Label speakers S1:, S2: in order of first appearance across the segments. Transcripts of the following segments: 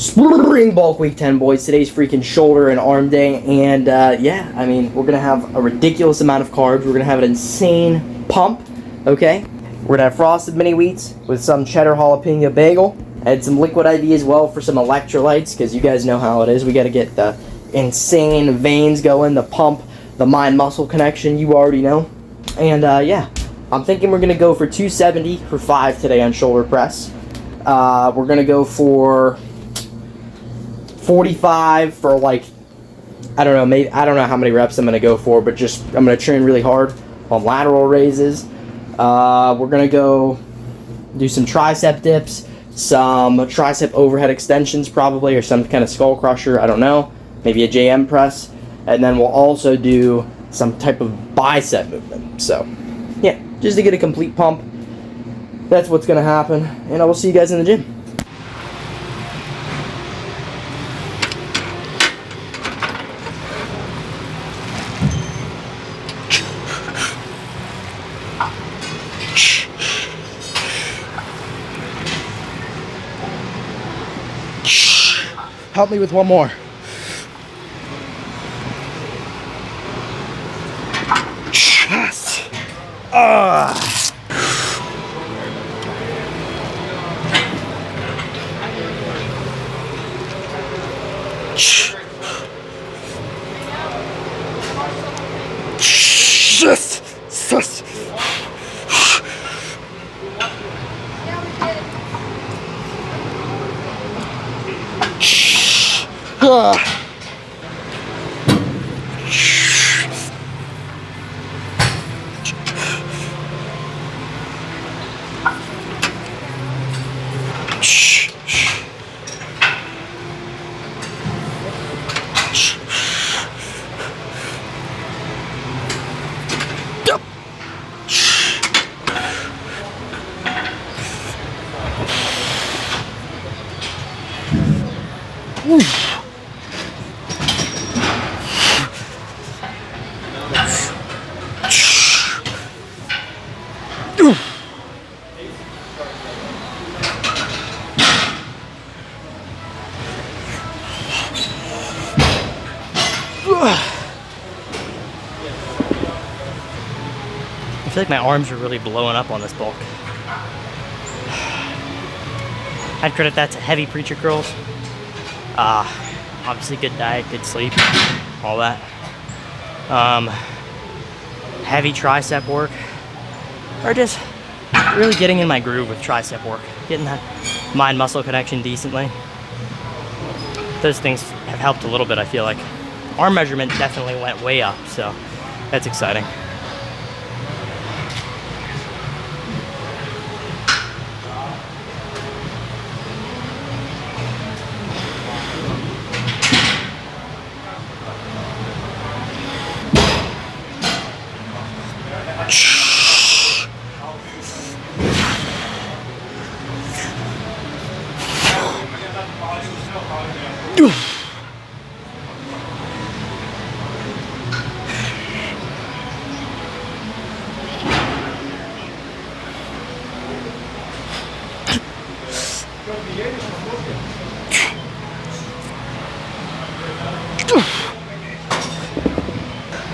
S1: Spring bulk week 10, boys. Today's freaking shoulder and arm day, and yeah, I mean, we're gonna have a ridiculous amount of carbs. We're gonna have an insane pump, okay? We're gonna have frosted mini wheats with some cheddar jalapeno bagel, and some liquid IV as well for some electrolytes, because you guys know how it is. We gotta get the insane veins going, the pump, the mind-muscle connection, you already know. And yeah, I'm thinking we're gonna go for 270 for 5 today on shoulder press. We're gonna go for 45 for like, I don't know, maybe, I don't know how many reps I'm going to go for, but just, I'm going to train really hard on lateral raises. We're going to go do some tricep dips, some tricep overhead extensions probably, or some kind of skull crusher, I don't know, maybe a JM press, and then we'll also do some type of bicep movement. So, yeah, just to get a complete pump, that's what's going to happen, and I will see you guys in the gym. Help me with one more. Yes. Yes. I feel like my arms are really blowing up on this bulk. I'd credit that to heavy preacher curls. Obviously good diet, good sleep, all that. Heavy tricep work, or just really getting in my groove with tricep work, getting that mind-muscle connection decently. Those things have helped a little bit, I feel like. Arm measurement definitely went way up, so that's exciting.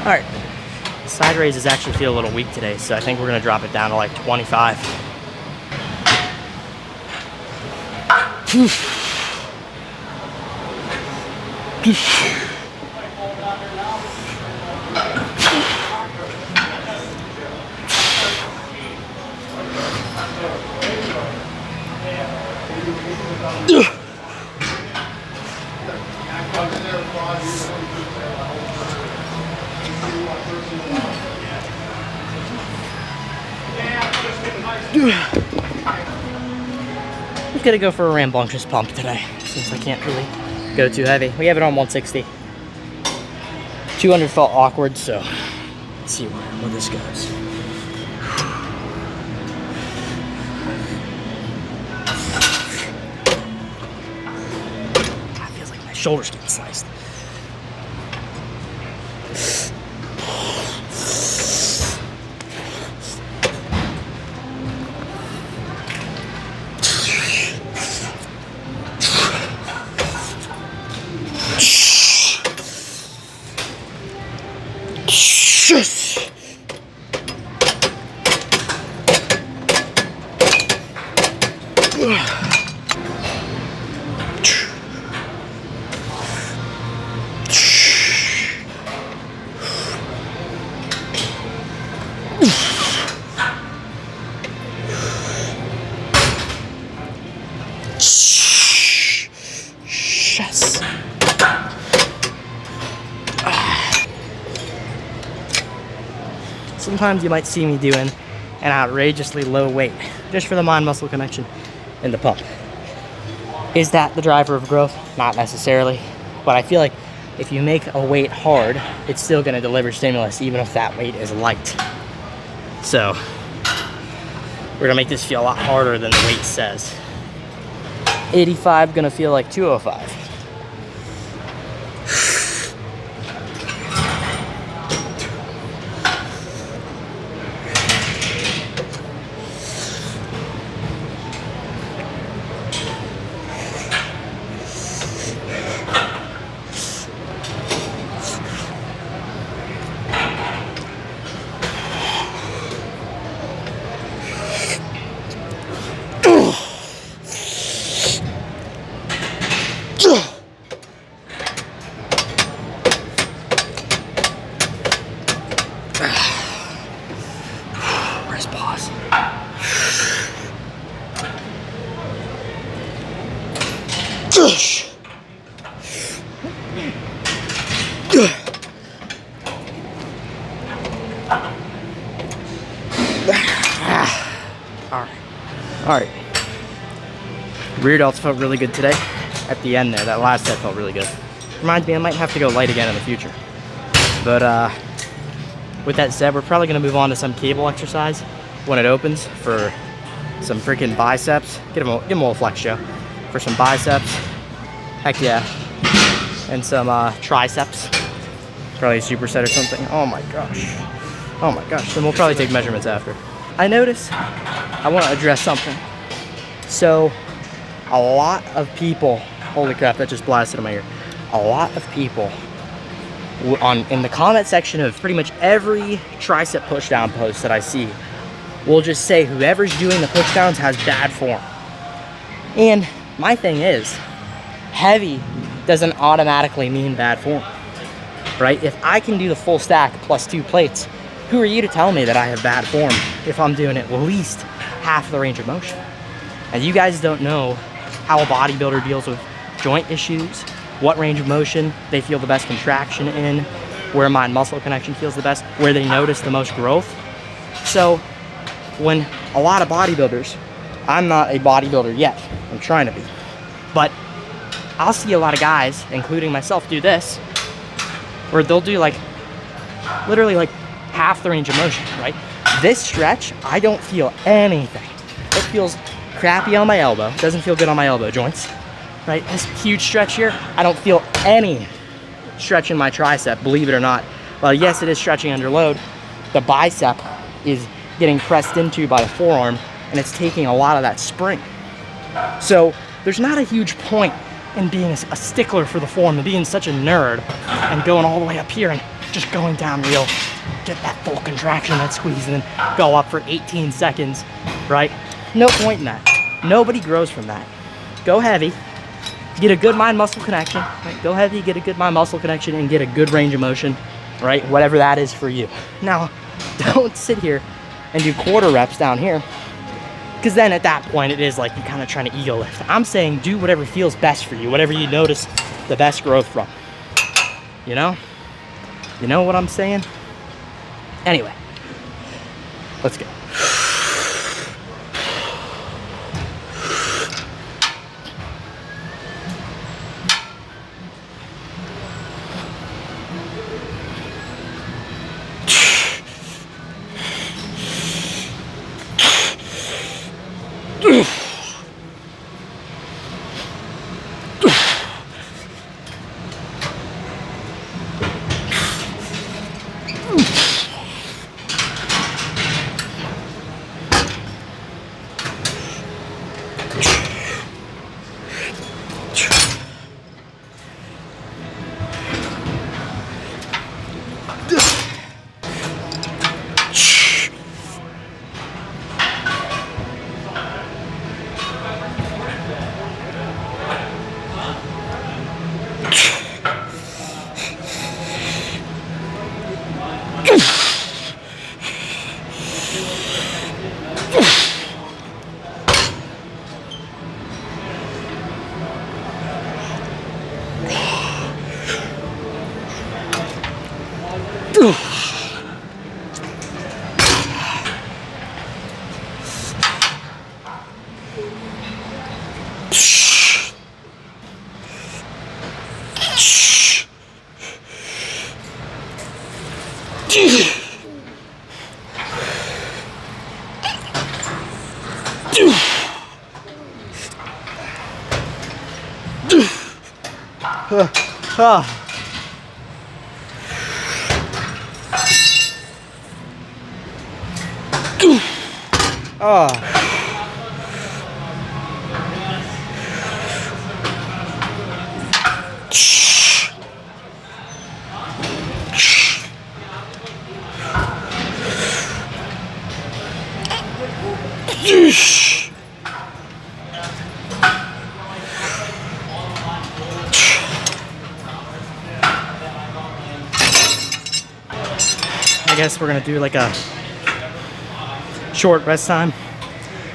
S1: Alright, side raises actually feel a little weak today, so I think we're going to drop it down to like 25. I'm gonna go for a rambunctious pump today, since I can't really go too heavy. We have it on 160. 200 felt awkward, so let's see where this goes. God, feels like my shoulder's getting sliced. Yes. Sometimes you might see me doing an outrageously low weight just for the mind-muscle connection in the pump. Is that the driver of growth? Not necessarily, but I feel like if you make a weight hard, it's still going to deliver stimulus even if that weight is light. So we're going to make this feel a lot harder than the weight says. 85 going to feel like 205. Rest pause. All right. Rear delts felt really good today. At the end there, that last set felt really good. Reminds me I might have to go light again in the future. But with that said, we're probably gonna move on to some cable exercise when it opens for some freaking biceps. Give him a little flex, Joe. For some biceps, heck yeah. And some triceps. Probably a superset or something. Oh my gosh. Oh my gosh. Then we'll probably take measurements after. I notice I want to address something. So a lot of people, holy crap, that just blasted in my ear. A lot of people in the comment section of pretty much every tricep push down post that I see will just say whoever's doing the push downs has bad form. And my thing is, heavy doesn't automatically mean bad form, right? If I can do the full stack plus 2 plates, who are you to tell me that I have bad form if I'm doing it at least half the range of motion? And you guys don't know how a bodybuilder deals with joint issues, what range of motion they feel the best contraction in, where mind-muscle connection feels the best, where they notice the most growth. So when a lot of bodybuilders, I'm not a bodybuilder yet, I'm trying to be, but I'll see a lot of guys, including myself, do this, where they'll do like, literally like half the range of motion, right? This stretch, I don't feel anything. It feels crappy on my elbow. It doesn't feel good on my elbow joints, right? This huge stretch here, I don't feel any stretch in my tricep, believe it or not. Well, yes, it is stretching under load. The bicep is getting pressed into by the forearm, and it's taking a lot of that spring. So there's not a huge point in being a stickler for the form and being such a nerd and going all the way up here and just going down real, get that full contraction, that squeeze, and then go up for 18 seconds, right? No point in that. Nobody grows from that. Go heavy, get a good mind-muscle connection, right? Go heavy, get a good mind-muscle connection, and get a good range of motion, right? Whatever that is for you. Now, don't sit here and do quarter reps down here, because then at that point it is like you're kind of trying to ego lift. I'm saying do whatever feels best for you, whatever you notice the best growth from. You know? You know what I'm saying? Anyway, let's go.
S2: I guess we're gonna do like a short rest time.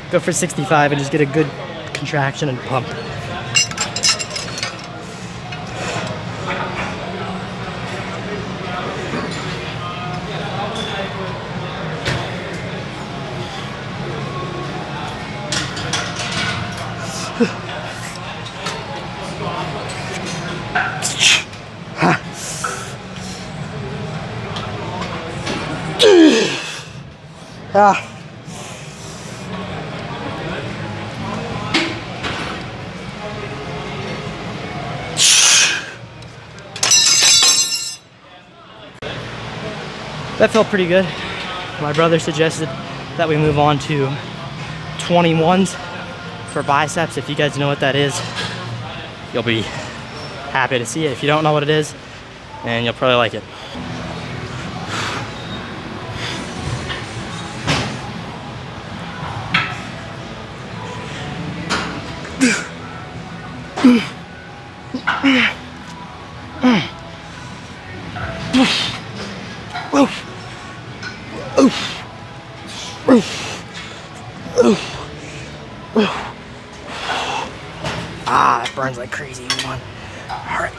S2: Go for 65 and just get a good contraction and pump. That felt pretty good. My brother suggested that we move on to 21s for biceps. If you guys know what that is, you'll be happy to see it. If you don't know what it is, then you'll probably like it. Ah, that burns like crazy. Come on. All right.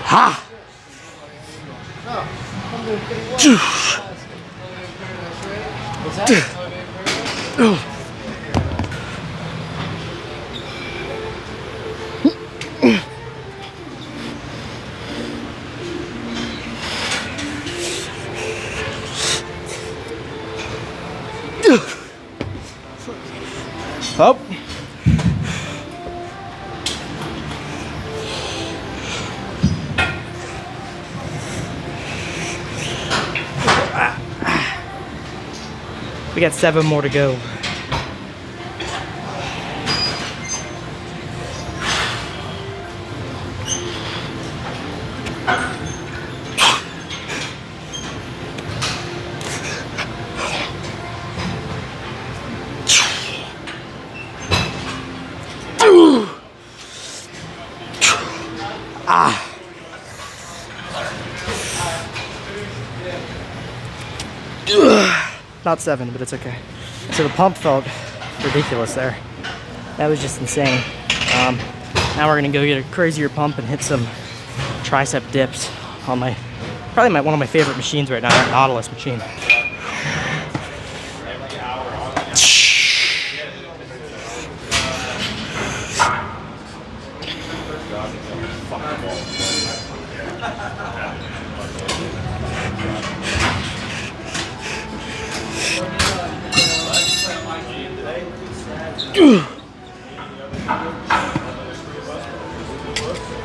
S2: Ha! Up. We got 7 more to go. Not 7, but it's okay. So the pump felt ridiculous there. That was just insane. Now we're gonna go get a crazier pump and hit some tricep dips on probably one of my favorite machines right now, that Nautilus machine.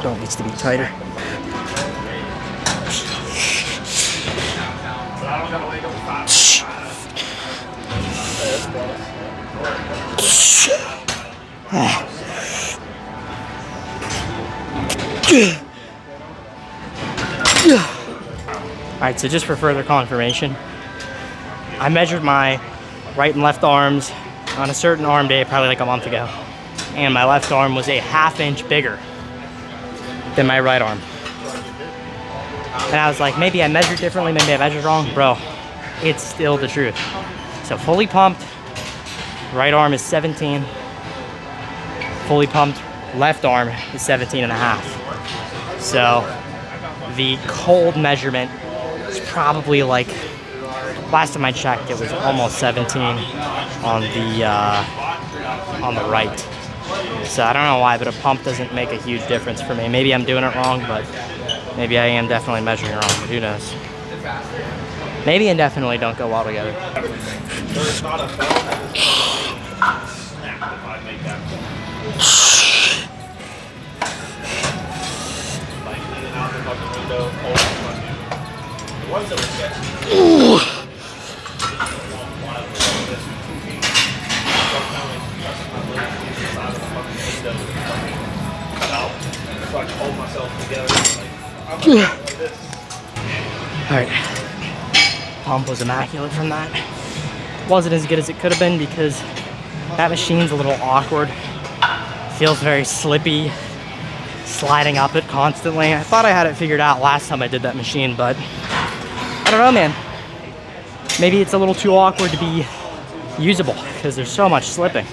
S2: Don't needs to be tighter. Alright, so just for further confirmation, I measured my right and left arms on a certain arm day probably like a month ago, and my left arm was a ½ inch bigger than my right arm. And I was like, maybe I measured differently, maybe I measured wrong. Bro, it's still the truth. So fully pumped, right arm is 17. Fully pumped, left arm is 17 and a half. So the cold measurement is probably like, last time I checked, it was almost 17 on the right. So I don't know why, but a pump doesn't make a huge difference for me. Maybe I'm doing it wrong, but maybe I am definitely measuring wrong, but who knows. Maybe and definitely don't go well together. Alright, pump was immaculate from that. Wasn't as good as it could have been because that machine's a little awkward. Feels very slippy, sliding up it constantly. I thought I had it figured out last time I did that machine, but I don't know, man. Maybe it's a little too awkward to be usable because there's so much slipping.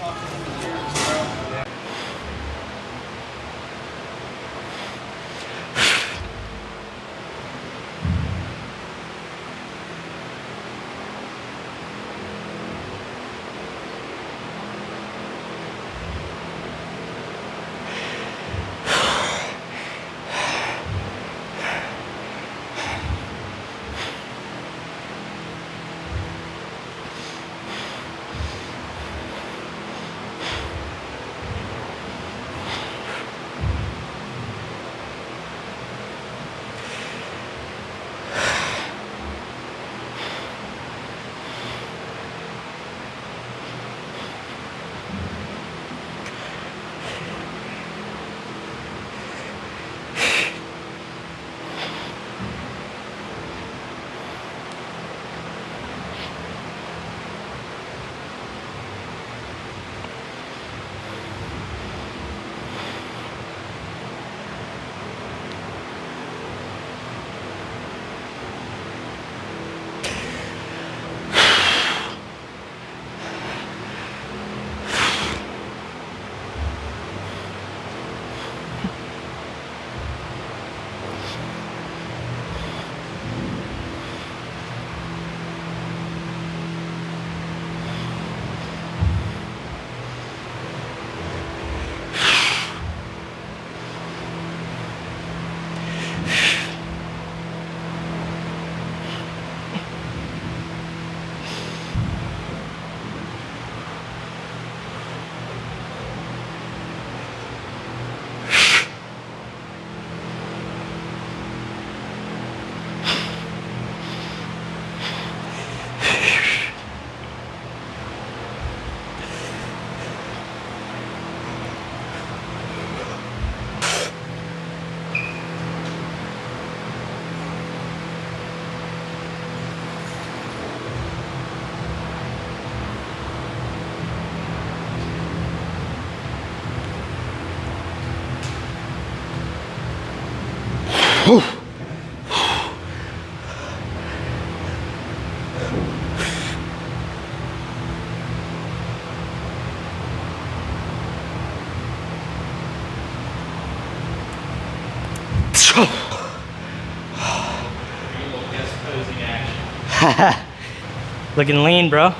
S2: Looking lean, bro.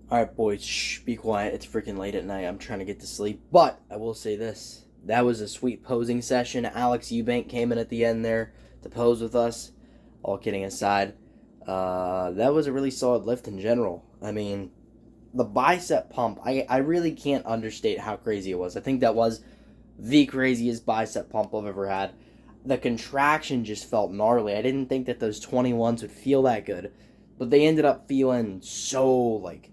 S1: Alright, boys, shh, be quiet. It's freaking late at night. I'm trying to get to sleep. But I will say this. That was a sweet posing session. Alex Eubank came in at the end there to pose with us. All kidding aside. That was a really solid lift in general. I mean, the bicep pump, I really can't understate how crazy it was. I think that was the craziest bicep pump I've ever had. The contraction just felt gnarly. I didn't think that those 21s would feel that good. But they ended up feeling so, like,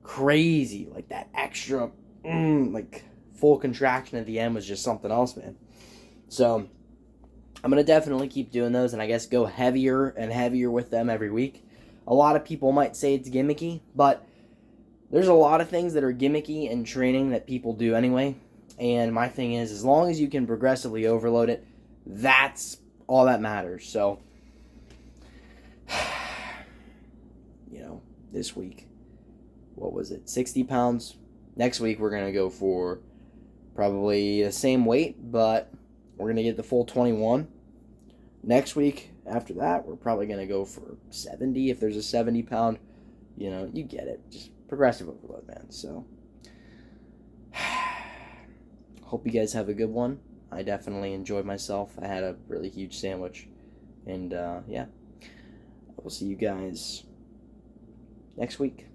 S1: crazy. Like, that extra, like, full contraction at the end was just something else, man. So, I'm going to definitely keep doing those and I guess go heavier and heavier with them every week. A lot of people might say it's gimmicky, but there's a lot of things that are gimmicky in training that people do anyway. And my thing is, as long as you can progressively overload it, that's all that matters. So, you know, this week, what was it, 60 pounds? Next week, we're going to go for probably the same weight, but we're going to get the full 21. Next week, after that, we're probably going to go for 70 if there's a 70 pound. You know, you get it. Just progressive overload, man. So, hope you guys have a good one. I definitely enjoyed myself. I had a really huge sandwich. And, yeah, we'll see you guys next week.